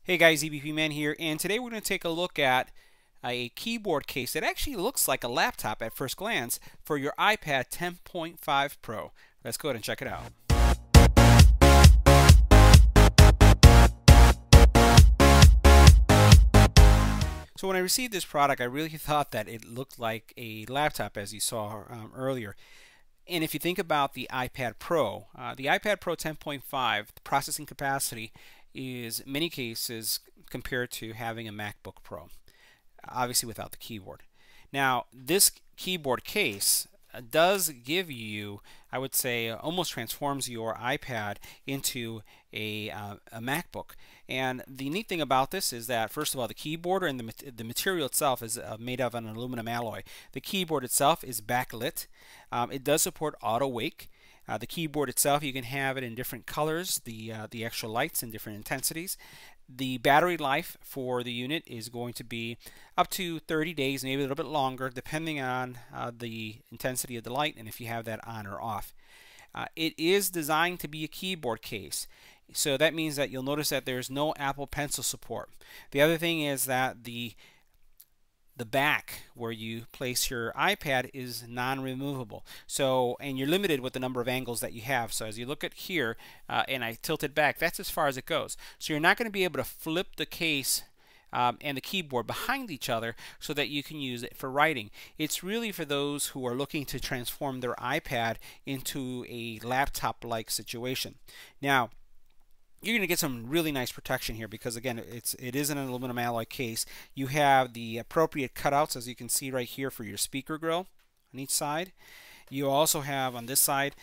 Hey guys, EBPMAN here, and today we're going to take a look at a keyboard case that actually looks like a laptop at first glance for your iPad 10.5 Pro. Let's go ahead and check it out. So when I received this product, I really thought that it looked like a laptop, as you saw earlier. And if you think about the iPad Pro 10.5, the processing capacity is in many cases compared to having a MacBook Pro, obviously without the keyboard. Now, this keyboard case does give you, I would say, almost transforms your iPad into a MacBook. And the neat thing about this is that, first of all, the keyboard and the material itself is made of an aluminum alloy. The keyboard itself is backlit. It does support auto wake. The keyboard itself, you can have it in different colors, the actual lights in different intensities. The battery life for the unit is going to be up to 30 days, maybe a little bit longer, depending on the intensity of the light and if you have that on or off. It is designed to be a keyboard case, so that means that you'll notice that there's no Apple Pencil support. The other thing is that the back where you place your iPad is non-removable, so, and you're limited with the number of angles that you have. So as you look at here, and I tilt it back, that's as far as it goes. So you're not going to be able to flip the case and the keyboard behind each other so that you can use it for writing. It's really for those who are looking to transform their iPad into a laptop-like situation. Now, you're going to get some really nice protection here because, again, it is an aluminum alloy case. You have the appropriate cutouts, as you can see right here, for your speaker grill on each side. You also have on this side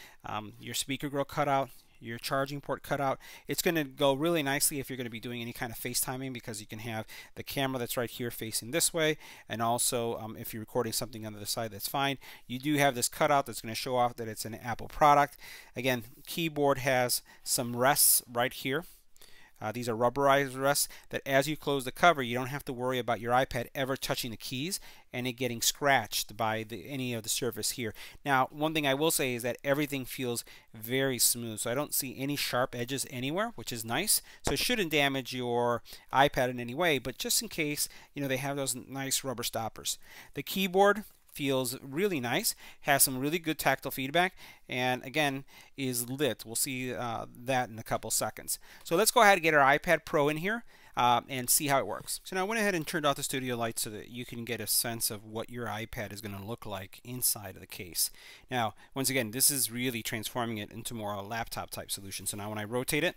your speaker grill cutout, your charging port cutout. It's going to go really nicely if you're going to be doing any kind of FaceTiming, because you can have the camera that's right here facing this way, and also if you're recording something on the other side, that's fine. You do have this cutout that's going to show off that it's an Apple product. Again, keyboard has some rests right here. These are rubberized rests that as you close the cover, you don't have to worry about your iPad ever touching the keys and it getting scratched by any of the surface here. Now, one thing I will say is that everything feels very smooth, so I don't see any sharp edges anywhere, which is nice. So it shouldn't damage your iPad in any way, but just in case, they have those nice rubber stoppers. The keyboard feels really nice, has some really good tactile feedback, and again is lit. We'll see that in a couple seconds. So let's go ahead and get our iPad Pro in here and see how it works. So now I went ahead and turned off the studio light so that you can get a sense of what your iPad is going to look like inside of the case. Now, once again, this is really transforming it into more a laptop type solution. So now when I rotate it,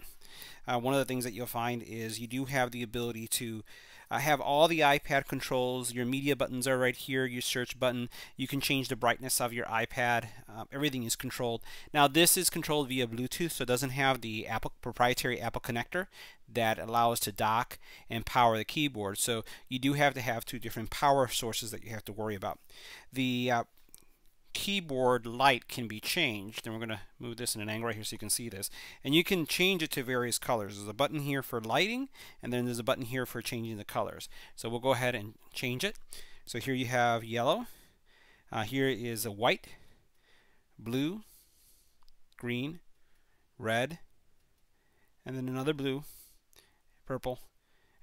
one of the things that you'll find is you do have the ability to have all the iPad controls. Your media buttons are right here, your search button. You can change the brightness of your iPad. Everything is controlled. Now this is controlled via Bluetooth, so it doesn't have the proprietary Apple connector that allows to dock and power the keyboard. So you do have to have two different power sources that you have to worry about. The keyboard light can be changed, and we're going to move this in an angle right here so you can see this, and you can change it to various colors. There's a button here for lighting, and then there's a button here for changing the colors. So we'll go ahead and change it. So here you have yellow, here is a white, blue, green, red, and then another blue, purple,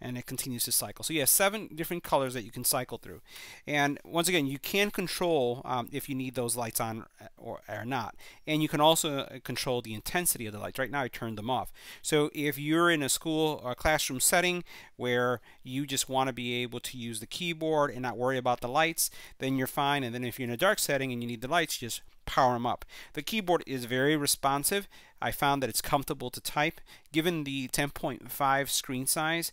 and it continues to cycle. So you have 7 different colors that you can cycle through. And once again, you can control if you need those lights on or not. And you can also control the intensity of the lights. Right now I turned them off. So if you're in a school or classroom setting where you just want to be able to use the keyboard and not worry about the lights, then you're fine. And then if you're in a dark setting and you need the lights, just power them up. The keyboard is very responsive. I found that it's comfortable to type. Given the 10.5 screen size,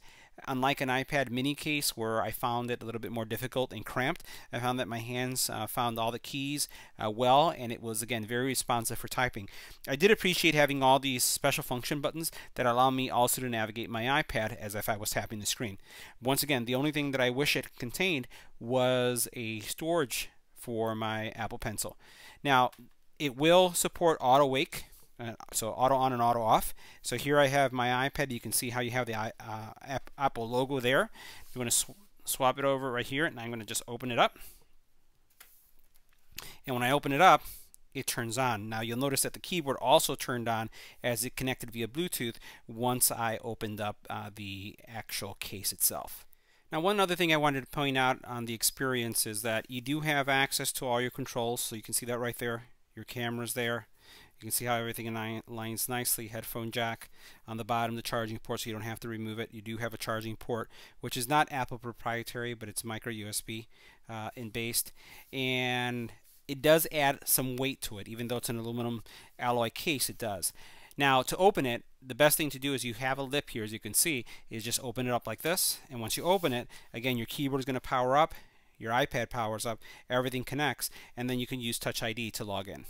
unlike an iPad mini case where I found it a little bit more difficult and cramped, I found that my hands found all the keys well, and it was, again, very responsive for typing. I did appreciate having all these special function buttons that allow me also to navigate my iPad as if I was tapping the screen. Once again, the only thing that I wish it contained was a storage for my Apple Pencil. Now, it will support auto wake. So auto on and auto off. So here I have my iPad. You can see how you have the Apple logo there. I'm going to swap it over right here, and I'm going to just open it up. And when I open it up, it turns on. Now you'll notice that the keyboard also turned on as it connected via Bluetooth once I opened up the actual case itself. Now one other thing I wanted to point out on the experience is that you do have access to all your controls, so you can see that right there. Your camera's there. You can see how everything aligns nicely. Headphone jack on the bottom, the charging port, so you don't have to remove it. You do have a charging port, which is not Apple proprietary, but it's micro USB based, and it does add some weight to it. Even though it's an aluminum alloy case, it does. Now to open it, the best thing to do is you have a lip here, as you can see, is just open it up like this, and once you open it, again, your keyboard is going to power up, your iPad powers up, everything connects, and then you can use Touch ID to log in.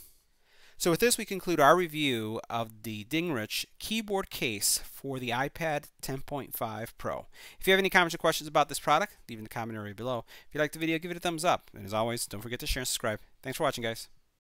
So with this, we conclude our review of the Dingrich keyboard case for the iPad 10.5 Pro. If you have any comments or questions about this product, leave in the comment area below. If you liked the video, give it a thumbs up. And as always, don't forget to share and subscribe. Thanks for watching, guys.